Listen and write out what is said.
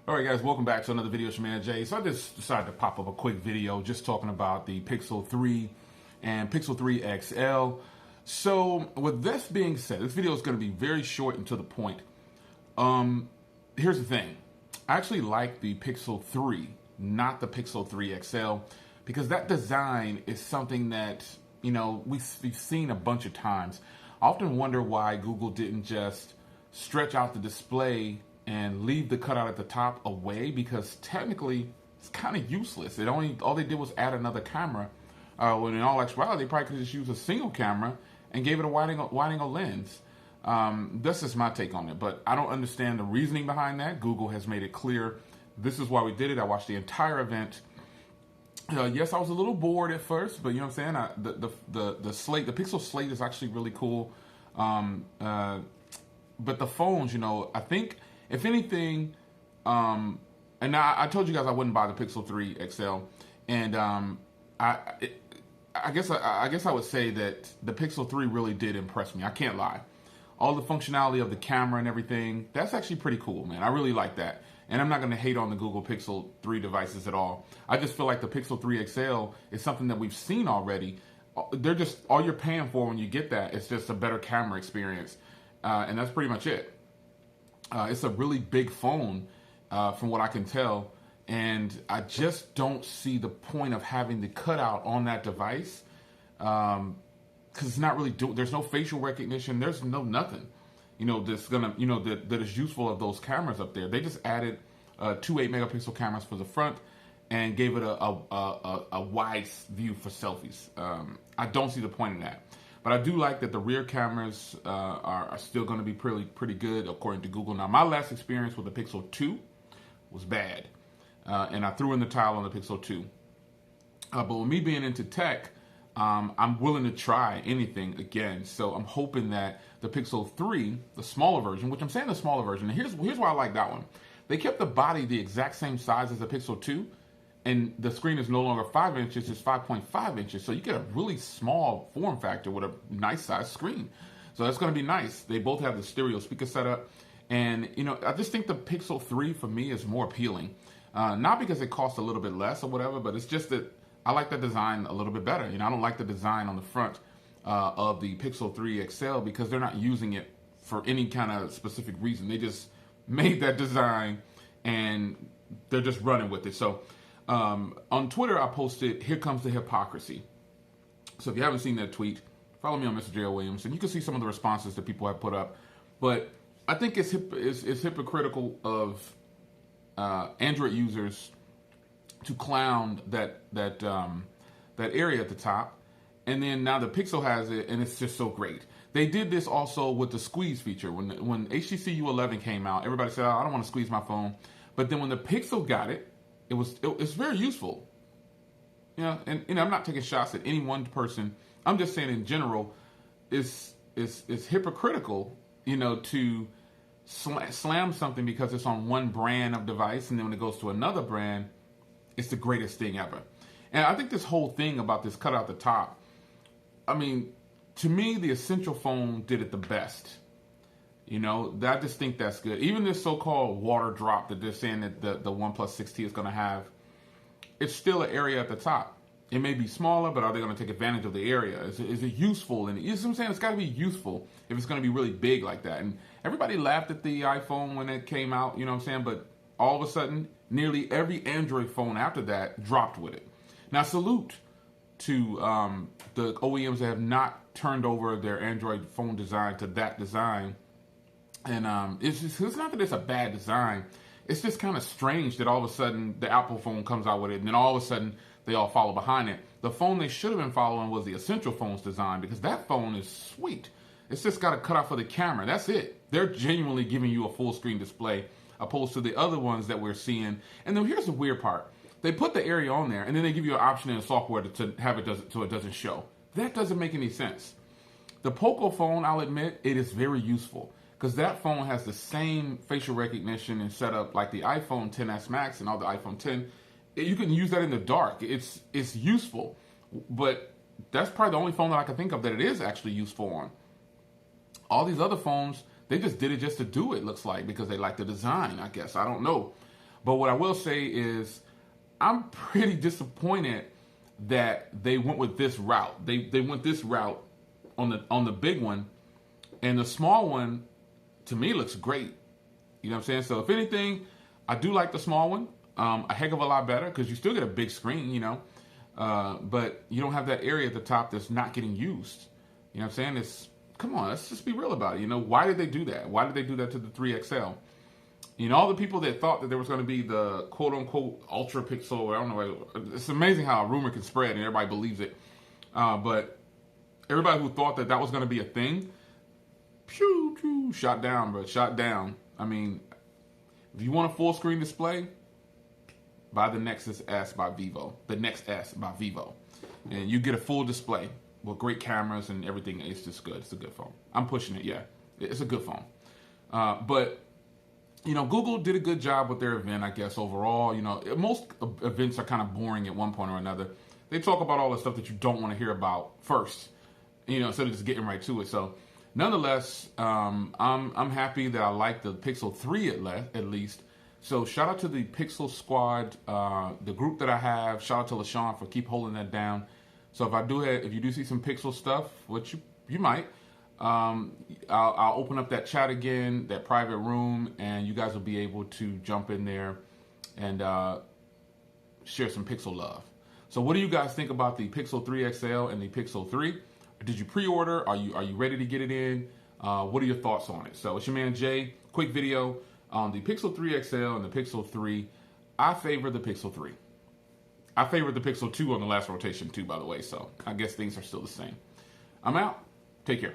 All right, guys, welcome back to another video. It's your man Jay. So I just decided to pop up a quick video just talking about the Pixel 3 and Pixel 3 XL. So with this being said, this video is going to be very short and to the point. Here's the thing. I actually like the Pixel 3, not the Pixel 3 XL, because that design is something that, you know, we've seen a bunch of times. I often wonder why Google didn't just stretch out the display and leave the cutout at the top away, because technically it's kind of useless. All they did was add another camera. When in all actuality, they probably could just use a single camera and gave it a wide angle lens. This is my take on it, but I don't understand the reasoning behind that. Google has made it clear this is why we did it. I watched the entire event. Yes, I was a little bored at first, but you know what I'm saying. The slate, the Pixel slate, is actually really cool. But the phones, you know, I think if anything, and I told you guys I wouldn't buy the Pixel 3 XL, and I guess I would say that the Pixel 3 really did impress me. I can't lie. All the functionality of the camera and everything, that's actually pretty cool, man. I really like that. And I'm not going to hate on the Google Pixel 3 devices at all. I just feel like the Pixel 3 XL is something that we've seen already. They're just, all you're paying for when you get that is just a better camera experience. And that's pretty much it. It's a really big phone, from what I can tell. And I just don't see the point of having the cutout on that device. Because it's not really there's no facial recognition. There's no nothing, you know, that's gonna, you know, that is useful of those cameras up there. They just added 2 8-megapixel cameras for the front and gave it a wide view for selfies. I don't see the point in that, but I do like that the rear cameras are still going to be pretty good according to Google. Now, my last experience with the Pixel 2 was bad, and I threw in the towel on the Pixel 2. But with me being into tech, I'm willing to try anything again. So I'm hoping that the Pixel 3, the smaller version, which I'm saying the smaller version, and here's why I like that one. They kept the body the exact same size as the Pixel 2, and the screen is no longer 5 inches, it's 5.5 inches. So you get a really small form factor with a nice size screen. So that's going to be nice. They both have the stereo speaker setup. And, you know, I just think the Pixel 3 for me is more appealing. Not because it costs a little bit less or whatever, but it's just that I like the design a little bit better. You know, I don't like the design on the front of the Pixel 3 XL because they're not using it for any kind of specific reason. They just made that design and they're just running with it. So on Twitter, I posted, "Here comes the hypocrisy." So if you haven't seen that tweet, follow me on Mr. J.O. Williams, and you can see some of the responses that people have put up. But I think it's hypocritical of Android users to clown that area at the top, and then now the Pixel has it, and it's just so great. They did this also with the squeeze feature. When HTC U11 came out, everybody said, "Oh, I don't want to squeeze my phone." But then when the Pixel got it, it's very useful. You know, and you know, I'm not taking shots at any one person. I'm just saying in general, it's hypocritical, you know, to slam something because it's on one brand of device, and then when it goes to another brand, it's the greatest thing ever. And I think this whole thing about this cut out the top, I mean, to me, the Essential phone did it the best. You know, I just think that's good. Even this so-called water drop that they're saying that the OnePlus 6T is going to have, it's still an area at the top. It may be smaller, but are they going to take advantage of the area? Is it useful? And you know what I'm saying? It's got to be useful if it's going to be really big like that. And everybody laughed at the iPhone when it came out, you know what I'm saying? But all of a sudden, nearly every Android phone after that dropped with it. Now, salute to the OEMs that have not turned over their Android phone design to that design. And it's not that it's a bad design. It's just kind of strange that all of a sudden the Apple phone comes out with it, and then all of a sudden they all follow behind it. The phone they should have been following was the Essential phone's design, because that phone is sweet. It's just got a cutout for the camera. That's it. They're genuinely giving you a full screen display, opposed to the other ones that we're seeing. And then here's the weird part. They put the area on there, and then they give you an option in the software to have it so it doesn't show. That doesn't make any sense. The Poco phone, I'll admit, it is very useful, because that phone has the same facial recognition and setup like the iPhone XS Max and all the iPhone 10. You can use that in the dark. It's useful, but that's probably the only phone that I can think of that it is actually useful on. All these other phones, they just did it just to do it, looks like, because they like the design, I guess. I don't know. But what I will say is I'm pretty disappointed that they went with this route. They went this route on the big one, and the small one to me looks great. You know what I'm saying? So if anything, I do like the small one a heck of a lot better because you still get a big screen, you know, but you don't have that area at the top that's not getting used. You know what I'm saying? Come on, let's just be real about it. You know, why did they do that? Why did they do that to the 3XL? You know, all the people that thought that there was going to be the quote-unquote ultra pixel, I don't know, it's amazing how a rumor can spread and everybody believes it. But everybody who thought that was going to be a thing, pew, pew, shot down, bro, shot down. I mean, if you want a full screen display, buy the Nexus S by Vivo, the Nex S by Vivo. And you get a full display with great cameras and everything. It's just good. It's a good phone. I'm pushing it, yeah. It's a good phone. But you know, Google did a good job with their event, I guess, overall. You know, most events are kind of boring at one point or another. They talk about all the stuff that you don't want to hear about first, you know, instead of just getting right to it. So, nonetheless, I'm happy that I like the Pixel 3 at least. So, shout out to the Pixel Squad, the group that I have. Shout out to LaShawn for keep holding that down. So, if you do see some Pixel stuff, which you might, I'll open up that chat again, that private room, and you guys will be able to jump in there and share some Pixel love. So what do you guys think about the Pixel 3 XL and the Pixel 3? Did you pre-order? Are you ready to get it in? What are your thoughts on it? So it's your man Jay. Quick video on the Pixel 3 XL and the Pixel 3. I favor the Pixel 3. I favored the Pixel 2 on the last rotation too, by the way. So I guess things are still the same. I'm out. Take care.